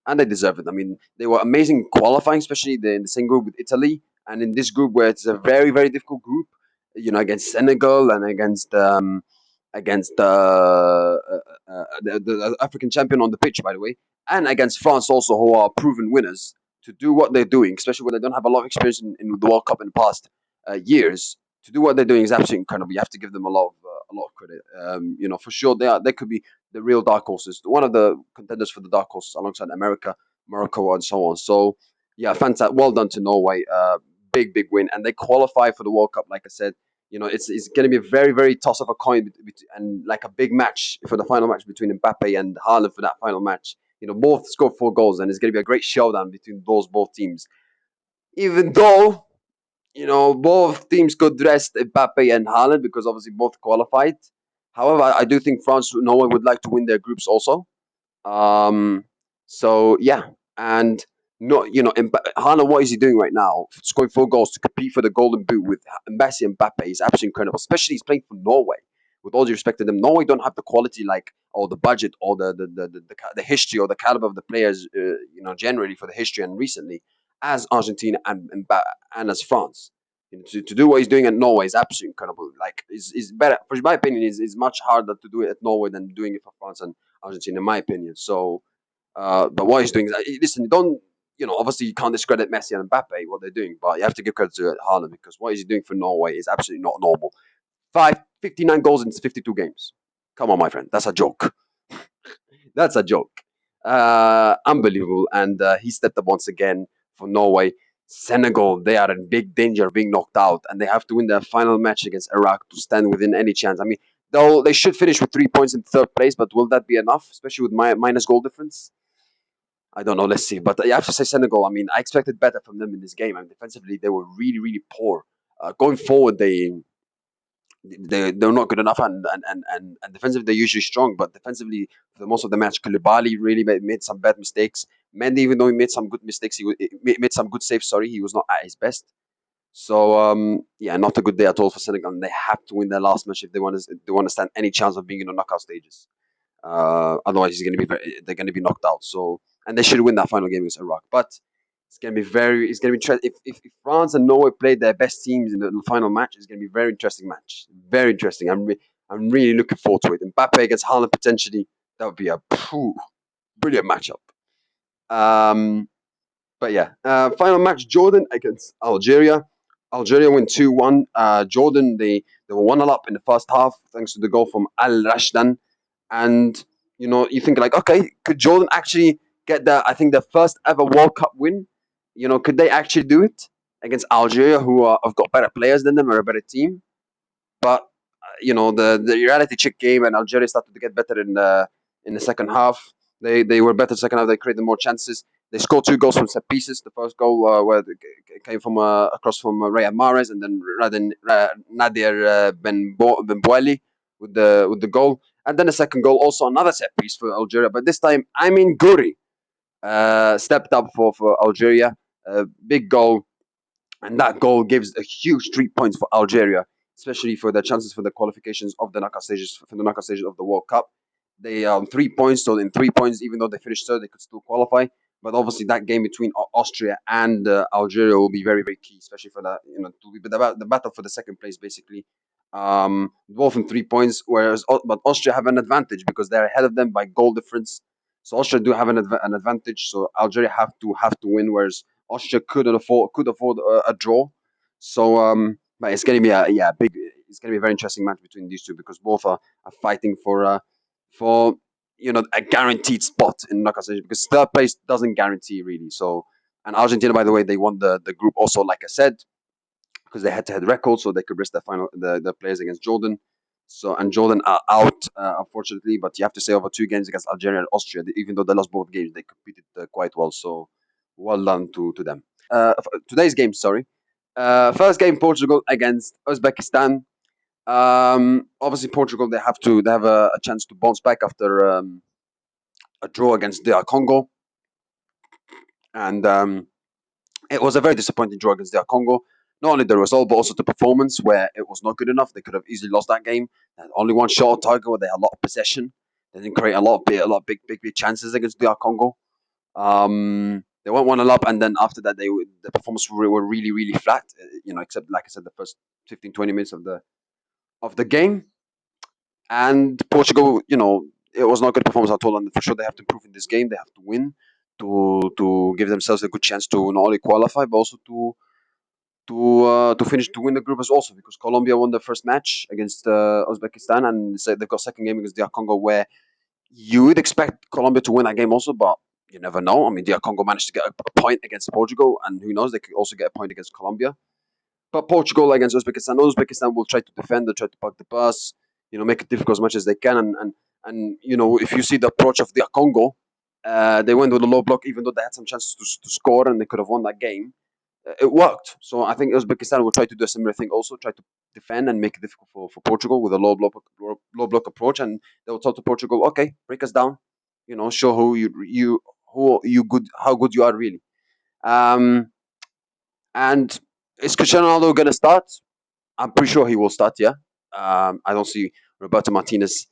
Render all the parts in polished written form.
and they deserve it. I mean, they were amazing qualifying, especially in the same group with Italy, and in this group where it's a very very difficult group. Against Senegal and against the African champion on the pitch, by the way, and against France also, who are proven winners. To do what they're doing, especially when they don't have a lot of experience in the World Cup in the past years, to do what they're doing is absolutely incredible. You have to give them a lot of credit. For sure they could be the real dark horses, one of the contenders for the dark horses alongside America, Morocco, and so on. So yeah, fantastic. Well done to Norway. Big win, and they qualify for the World Cup. Like I said, it's going to be a very very toss of a coin and like a big match for the final match between Mbappe and Haaland for that final match. Both scored 4 goals, and it's going to be a great showdown between those both teams. Even though both teams could rest Mbappe and Haaland because obviously both qualified. However, I do think France, Norway would like to win their groups also. Um, so yeah, and Haaland, what is he doing right now? Scoring 4 goals to compete for the Golden Boot with Messi and Mbappe is absolutely incredible. Especially he's playing for Norway. With all due respect to them, Norway don't have the quality like or the budget or the history or the caliber of the players. Generally for the history and recently as Argentina and as France. To do what he's doing at Norway is absolutely incredible. Like, is better. For my opinion, is much harder to do it at Norway than doing it for France and Argentina, in my opinion. So, but what he's doing is, listen, don't, obviously you can't discredit Messi and Mbappe, what they're doing, but you have to give credit to Haaland because what he's doing for Norway is absolutely not normal. 59 goals in 52 games. Come on, my friend. That's a joke. That's a joke. Unbelievable. And he stepped up once again for Norway. Senegal, they are in big danger of being knocked out, and they have to win their final match against Iraq to stand within any chance. I mean, they should finish with 3 points in third place, but will that be enough, especially with minus goal difference? I don't know. Let's see. But I have to say, Senegal. I mean, I expected better from them in this game. I mean, defensively, they were really, really poor. Going forward, they're not good enough, and defensively they're usually strong, but defensively for the most of the match, Koulibaly really made some bad mistakes. Mendy, even though he made some good mistakes, made some good saves. Sorry, he was not at his best. So yeah, not a good day at all for Senegal. And they have to win their last match if they want to stand any chance of being in the knockout stages. Otherwise, they're going to be knocked out. So, and they should win that final game against Iraq. But it's going to be if France and Norway played their best teams in the final match, it's going to be a very interesting match. Very interesting. I'm really looking forward to it. Mbappe against Haaland potentially, that would be a brilliant matchup. Um, but yeah, final match: Jordan against Algeria. Algeria win 2-1. Jordan, they were 1-0 up in the first half thanks to the goal from Al Rashdan. And you think like, okay, could Jordan actually get I think the first ever World Cup win? Could they actually do it against Algeria, who have got better players than them or a better team? But the reality check game, and Algeria started to get better in the second half. They were better second half. They created more chances. They scored 2 goals from set pieces. The first goal where it came from across from Riyad Mahrez, and then Nadir Ben Bouali with the goal. And then the second goal, also another set piece for Algeria, but this time Amin Guri stepped up for Algeria. Big goal, and that goal gives a huge 3 points for Algeria, especially for their chances for the qualifications of the knockout stages of the World Cup. They 3 points, so in 3 points, even though they finished third, they could still qualify. But obviously, that game between Austria and Algeria will be very, very key, especially for that, to be the battle for the second place, basically. Both in 3 points, whereas but Austria have an advantage because they're ahead of them by goal difference. So Austria do have an advantage. So Algeria have to win, whereas Austria could afford a draw. So but it's gonna be big. It's gonna be a very interesting match between these two because both are fighting for a guaranteed spot in knockout stage because third place doesn't guarantee really. So, and Argentina, by the way, they won the group also, like I said, because they had to head record, so they could risk the players against Jordan. So, and Jordan are out unfortunately, but you have to say over 2 games against Algeria and Austria, even though they lost both games, they competed quite well. So well done to them. Today's game, sorry. First game, Portugal against Uzbekistan. Obviously, Portugal they have a chance to bounce back after a draw against DR Congo, and it was a very disappointing draw against DR Congo. Not only the result, but also the performance, where it was not good enough. They could have easily lost that game. They had only one shot on target, where they had a lot of possession. They didn't create a lot of big chances against DR Congo. They went 1-0 up, and then after that, the performance were really really flat. Except like I said, the first 15-20 minutes of the game. And Portugal, it was not a good performance at all, and for sure they have to improve in this game. They have to win to give themselves a good chance to not only qualify but also to finish to win the group as also, because Colombia won the first match against Uzbekistan, and so they've got second game against DR Congo, where you would expect Colombia to win that game also, but you never know. I mean, DR Congo managed to get a point against Portugal, and who knows, they could also get a point against Colombia. But Portugal against Uzbekistan will try to defend, they'll try to park the bus, make it difficult as much as they can. And if you see the approach of the Congo, they went with a low block, even though they had some chances to score and they could have won that game. It worked. So I think Uzbekistan will try to do a similar thing also, try to defend and make it difficult for Portugal with a low block approach. And they will tell to Portugal, okay, break us down, show how good you are really. Um, and is Cristiano Ronaldo going to start? I'm pretty sure he will start. Yeah. I don't see Roberto Martinez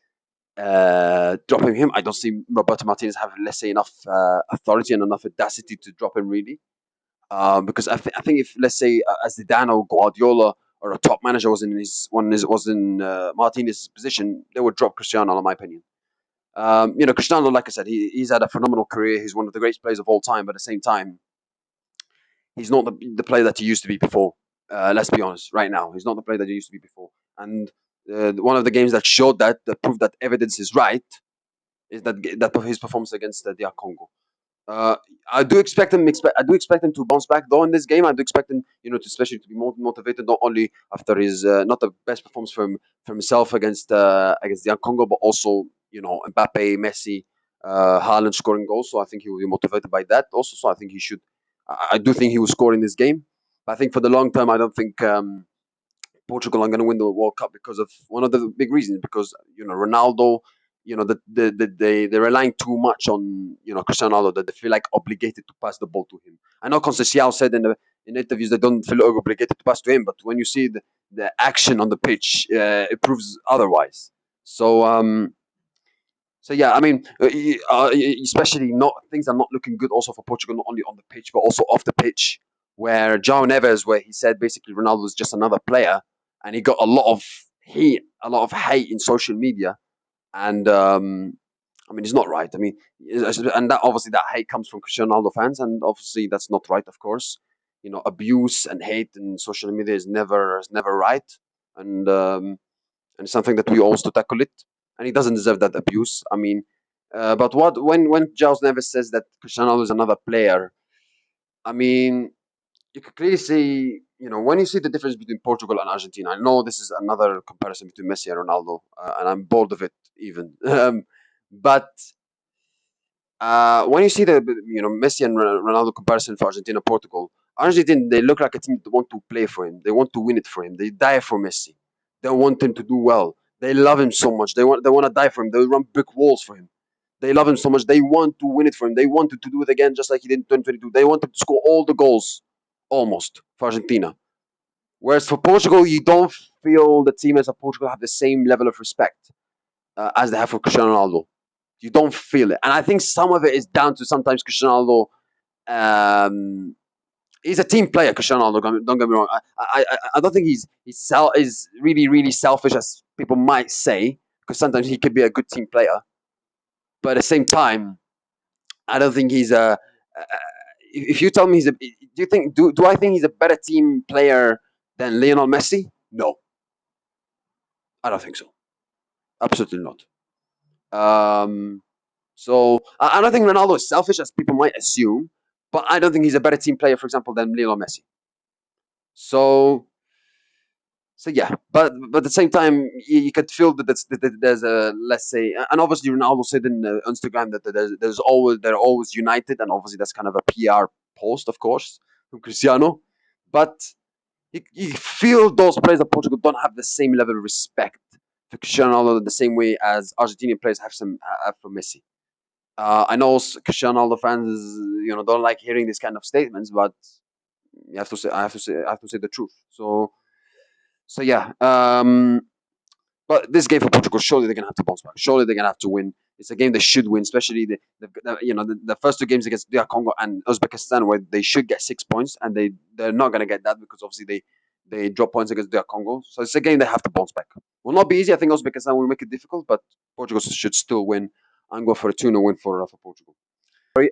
dropping him. I don't see Roberto Martinez having, let's say, enough authority and enough audacity to drop him really. Because I think if, let's say, as Zidane or Guardiola or a top manager was in Martinez's position, they would drop Cristiano, in my opinion. Cristiano, like I said, he's had a phenomenal career. He's one of the greatest players of all time. But at the same time, he's not the player that he used to be before. Let's be honest. Right now, he's not the player that he used to be before. And one of the games that showed that proved that evidence is right is that his performance against the DR Congo. Uh, I do expect him. I do expect him to bounce back though in this game. I do expect him, to especially to be more motivated, not only after his not the best performance from himself against the Congo, but also Mbappe, Messi, Haaland scoring goals. So I think he will be motivated by that also. So I think he should. I do think he will score in this game. But I think for the long term, I don't think Portugal are going to win the World Cup because of one of the big reasons. Because Ronaldo, they're relying too much on Cristiano Ronaldo, that they feel like obligated to pass the ball to him. I know Conceição said in interviews they don't feel obligated to pass to him, but when you see the action on the pitch, it proves otherwise. So yeah, I mean, especially not things are not looking good also for Portugal, not only on the pitch but also off the pitch. Where João Neves, where he said basically Ronaldo was just another player, and he got a lot of hate in social media, and I mean, it's not right. I mean, and that obviously that hate comes from Cristiano Ronaldo fans, and obviously that's not right. Of course, abuse and hate in social media is never right, and and something that we all to tackle it. And he doesn't deserve that abuse. I mean, but when Giles Neves says that Cristiano Ronaldo is another player, I mean, you could clearly see, when you see the difference between Portugal and Argentina. I know this is another comparison between Messi and Ronaldo, and I'm bored of it even. But when you see the Messi and Ronaldo comparison for Argentina Portugal, Argentina, they look like a team that want to play for him. They want to win it for him. They die for Messi. They want him to do well. They love him so much. They want to die for him. They run brick walls for him. They love him so much. They want to win it for him. They wanted to do it again, just like he did in 2022. They wanted to score all the goals, almost, for Argentina. Whereas for Portugal, you don't feel the teammates of Portugal have the same level of respect as they have for Cristiano Ronaldo. You don't feel it, and I think some of it is down to sometimes Cristiano Ronaldo. He's a team player, Cristiano Ronaldo. Don't get me wrong. I don't think is really really selfish as people might say, because sometimes he could be a good team player, but at the same time, I don't think he's a. If you tell me do I think he's a better team player than Lionel Messi? No, I don't think so. Absolutely not. Um, I don't think Ronaldo is selfish as people might assume, but I don't think he's a better team player, for example, than Lionel Messi. So yeah, but at the same time, you could feel that there's a, let's say, and obviously Ronaldo said in Instagram that they're always united, and obviously that's kind of a PR post, of course, from Cristiano, but you feel those players of Portugal don't have the same level of respect for Cristiano Ronaldo the same way as Argentinian players have for Messi. I know Cristiano Ronaldo fans, don't like hearing these kind of statements, but you have to say, I have to say the truth. So yeah. But this game for Portugal, surely they're gonna have to bounce back. Surely they're gonna have to win. It's a game they should win, especially the first two games against DR Congo and Uzbekistan, where they should get 6 points, and they're not gonna get that because obviously they drop points against DR Congo. So it's a game they have to bounce back. Will not be easy. I think Uzbekistan will make it difficult, but Portugal should still win and go for a 2-0 win for Portugal. Sorry,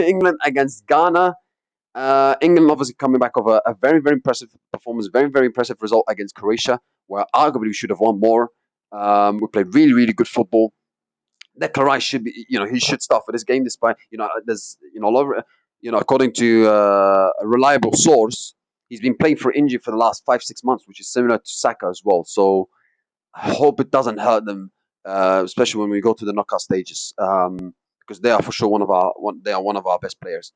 England against Ghana. England obviously coming back of a very, very impressive performance, very, very impressive result against Croatia, where arguably we should have won more. We played really, really good football. Declan Rice should be, he should start for this game, despite, there's, a lot of, according to a reliable source, he's been playing for injury for the last 5-6 months, which is similar to Saka as well. So I hope it doesn't hurt them, especially when we go to the knockout stages, because they are for sure they are one of our best players.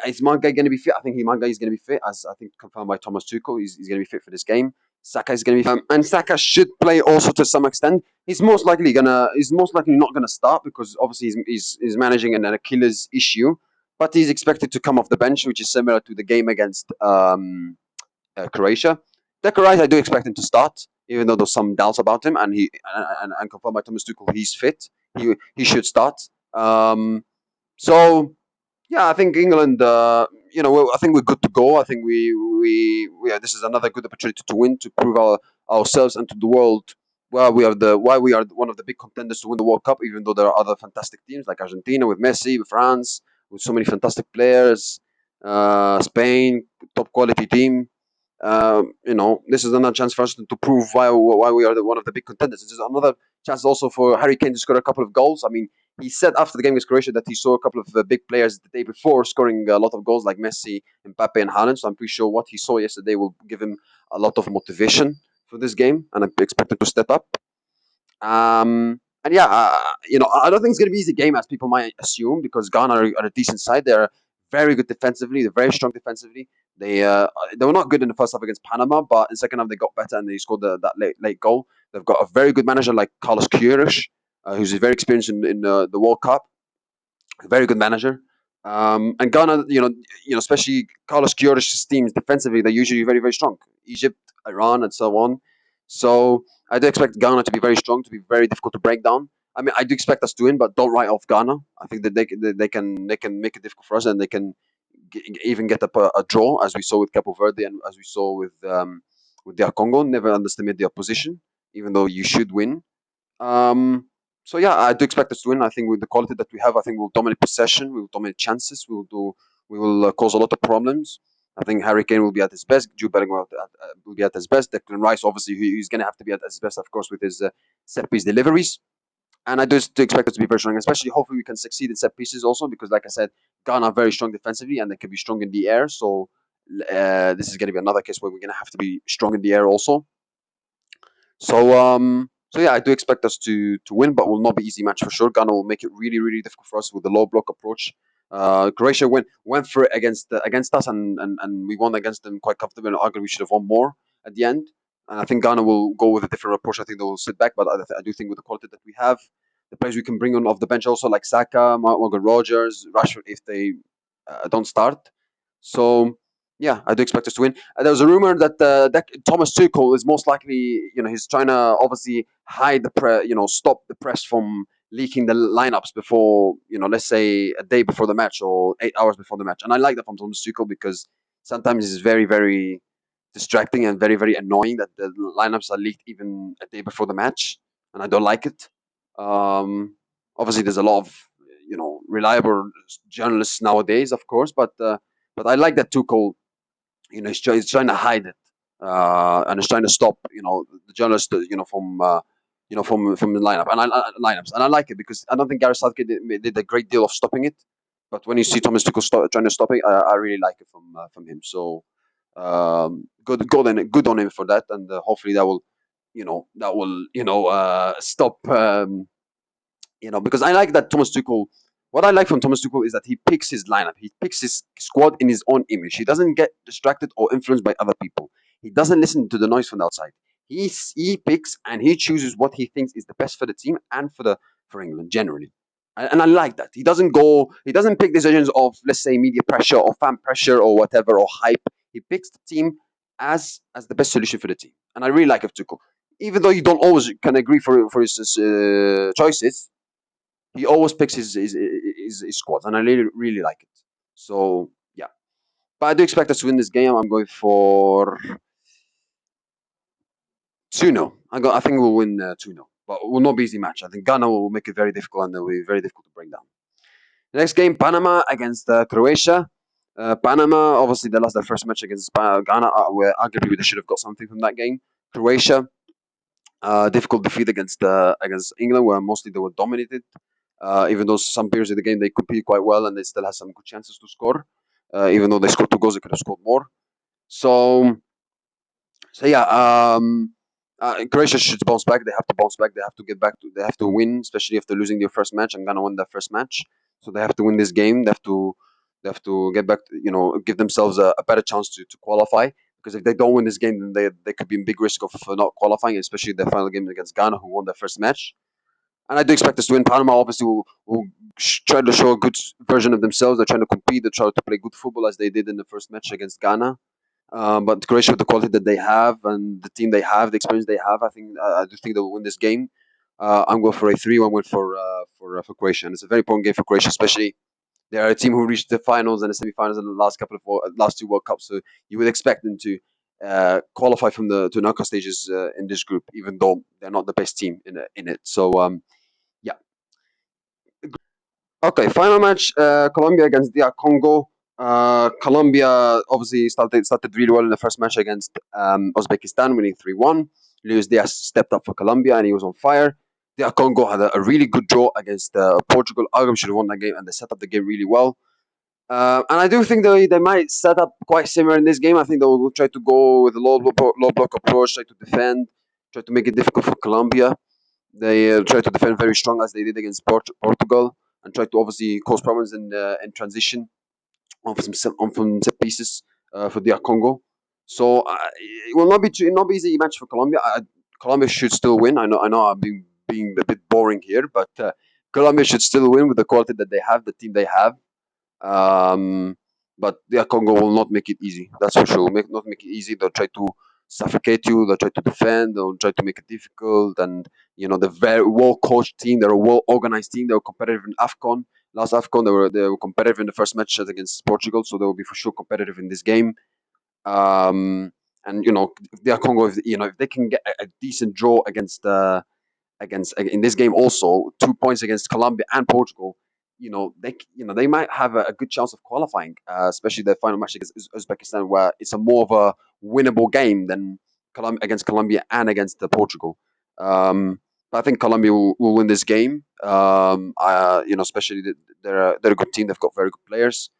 Is Marga going to be fit? I think Marga is going to be fit, as I think confirmed by Thomas Tuchel. He's going to be fit for this game. Saka is going to be, and Saka should play also to some extent. He's most likely not gonna start because obviously he's managing an Achilles issue, but he's expected to come off the bench, which is similar to the game against Croatia. Declan Rice, I do expect him to start, even though there's some doubts about him, and confirmed by Thomas Tuchel, he's fit. He should start. So yeah, I think England. I think we're good to go. I think this is another good opportunity to win, to prove ourselves and to the world why we are one of the big contenders to win the World Cup. Even though there are other fantastic teams like Argentina with Messi, with France, with so many fantastic players, Spain, top quality team. This is another chance for us to prove why we are one of the big contenders. This is another chance also for Harry Kane to score a couple of goals. I mean, he said after the game against Croatia that he saw a couple of big players the day before scoring a lot of goals, like Messi, Mbappe, and Haaland. So I'm pretty sure what he saw yesterday will give him a lot of motivation for this game, and I expect him to step up. And yeah, I don't think it's going to be an easy game as people might assume, because Ghana are a decent side. They're very good defensively. They're very strong defensively. They were not good in the first half against Panama, but in the second half they got better and they scored that late goal. They've got a very good manager like Carlos Queiroz, who's very experienced in the World Cup. A very good manager. And Ghana, especially Carlos Queiroz's teams defensively, they're usually very, very strong. Egypt, Iran, and so on. So I do expect Ghana to be very strong, to be very difficult to break down. I mean, I do expect us to win, but don't write off Ghana. I think that they can make it difficult for us, and they can even get a draw, as we saw with Capo Verde and as we saw with their Congo. Never underestimate the opposition, even though you should win. So yeah, I do expect us to win. I think with the quality that we have, I think we'll dominate possession, we will dominate chances, we will cause a lot of problems. I think Harry Kane will be at his best. Jude Bellingham will be at his best. Declan Rice, obviously, he's going to have to be at his best, of course, with his set piece deliveries. And I do expect us to be very strong, especially hopefully we can succeed in set pieces also, because like I said, Ghana are very strong defensively and they can be strong in the air. So this is going to be another case where we're going to have to be strong in the air also. So yeah, I do expect us to win, but will not be easy match for sure. Ghana will make it really, really difficult for us with the low block approach. Croatia went for it against us, and we won against them quite comfortably. And arguably we should have won more at the end. And I think Ghana will go with a different approach. I think they will sit back, but I do think with the quality that we have, the players we can bring on off the bench also, like Saka, Morgan Rogers, Rashford, if they don't start. So yeah, I do expect us to win. There was a rumor that Thomas Tuchel is most likely, he's trying to obviously hide stop the press from leaking the lineups before, let's say a day before the match or 8 hours before the match. And I like that from Thomas Tuchel, because sometimes it's very, very distracting and very, very annoying that the lineups are leaked even a day before the match, and I don't like it. Obviously, there's a lot of reliable journalists nowadays, of course, but I like that Tuchel, he's trying to hide it, and he's trying to stop, the journalists, from the lineup and lineups, and I like it because I don't think Gareth Southgate did a great deal of stopping it, but when you see Thomas Tuchel trying to stop it, I really like it from him. So good on him for that, and hopefully that will stop. Because I like that Thomas Tuchel. What I like from Thomas Tuchel is that he picks his lineup. He picks his squad in his own image. He doesn't get distracted or influenced by other people. He doesn't listen to the noise from the outside. He picks and he chooses what he thinks is the best for the team and for England generally. And I like that. He doesn't pick decisions of, let's say, media pressure or fan pressure or whatever, or hype. He picks the team as the best solution for the team. And I really like it, Tuchel. Even though you don't always can agree for his choices, he always picks his squads, and I really like it. So yeah, but I do expect us to win this game. I'm going for 2-0. I think we'll win 2-0, but it will not be easy match. I think Ghana will make it very difficult, and it will be very difficult to bring down. The next game, Panama against Croatia. Panama, obviously, they lost their first match against Ghana, where arguably they should have got something from that game. Croatia, difficult defeat against England, where mostly they were dominated. Even though some periods of the game they competed quite well and they still had some good chances to score. Even though they scored 2 goals, they could have scored more. So, so yeah, Croatia should bounce back. They have to bounce back. They have to get back. They have to win, especially after losing their first match. And Ghana won their first match, so they have to win this game. They have to. They have to get back. Give themselves a better chance to qualify. Because if they don't win this game, then they could be in big risk of not qualifying, especially the final game against Ghana, who won their first match. And I do expect us to win. Panama obviously will try to show a good version of themselves. They're trying to compete. They're trying to play good football as they did in the first match against Ghana. But Croatia, with the quality that they have and the team they have, the experience they have, I do think they'll win this game. I'm going for a 3-1 win for Croatia, and it's a very important game for Croatia, especially they are a team who reached the finals and the semifinals in the last 2 World Cups. So you would expect them to qualify from the to knockout stages in this group, even though they're not the best team in it. So yeah. Okay, final match, Colombia against DR Congo. Colombia obviously started really well in the first match against Uzbekistan, winning 3-1. Luis Diaz stepped up for Colombia and he was on fire. DR Congo had a really good draw against Portugal. Arguably should have won that game, and they set up the game really well. And I do think they might set up quite similar in this game. I think they will try to go with a low block approach, try to defend, try to make it difficult for Colombia. They try to defend very strong as they did against Portugal, and try to obviously cause problems in transition on from set pieces for the Congo. So it will not be easy match for Colombia. Colombia should still win. I know I'm being a bit boring here, but Colombia should still win with the quality that they have, the team they have. Um, but the Congo will not make it easy. That's for sure. Not make it easy. They'll try to suffocate you. They'll try to defend. They'll try to make it difficult. And they're very well coached team. They're a well organized team. They were competitive in Afcon. Last Afcon, they were competitive in the first match against Portugal. So they will be for sure competitive in this game. And if they are Congo, if they can get a decent draw against in this game also 2 points against Colombia and Portugal, they might have a good chance of qualifying, especially the final match against Uzbekistan, where it's a more of a winnable game than against Colombia and against Portugal. But I think Colombia will win this game. Especially they're a good team. They've got very good players.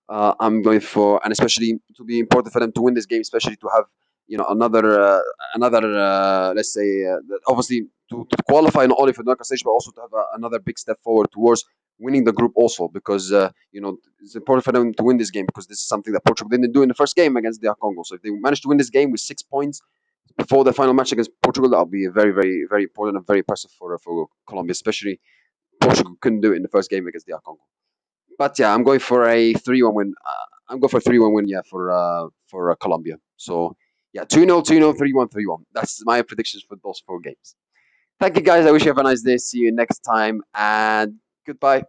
I'm going for, and especially to be important for them to win this game, especially to have another let's say obviously to qualify not only for the knockout stage but also to have another big step forward towards winning the group also, because it's important for them to win this game, because this is something that Portugal didn't do in the first game against the Congo. So if they manage to win this game with 6 points before the final match against Portugal, that'll be very very very important and very impressive for Colombia, especially Portugal couldn't do it in the first game against the Congo. But yeah, I'm going for a 3-1 win. I'm going for a 3-1 win. Yeah, for Colombia. So yeah, 2-0, 2-0, 3-1, 3-1. That's my predictions for those 4 games. Thank you guys. I wish you have a nice day. See you next time, and goodbye.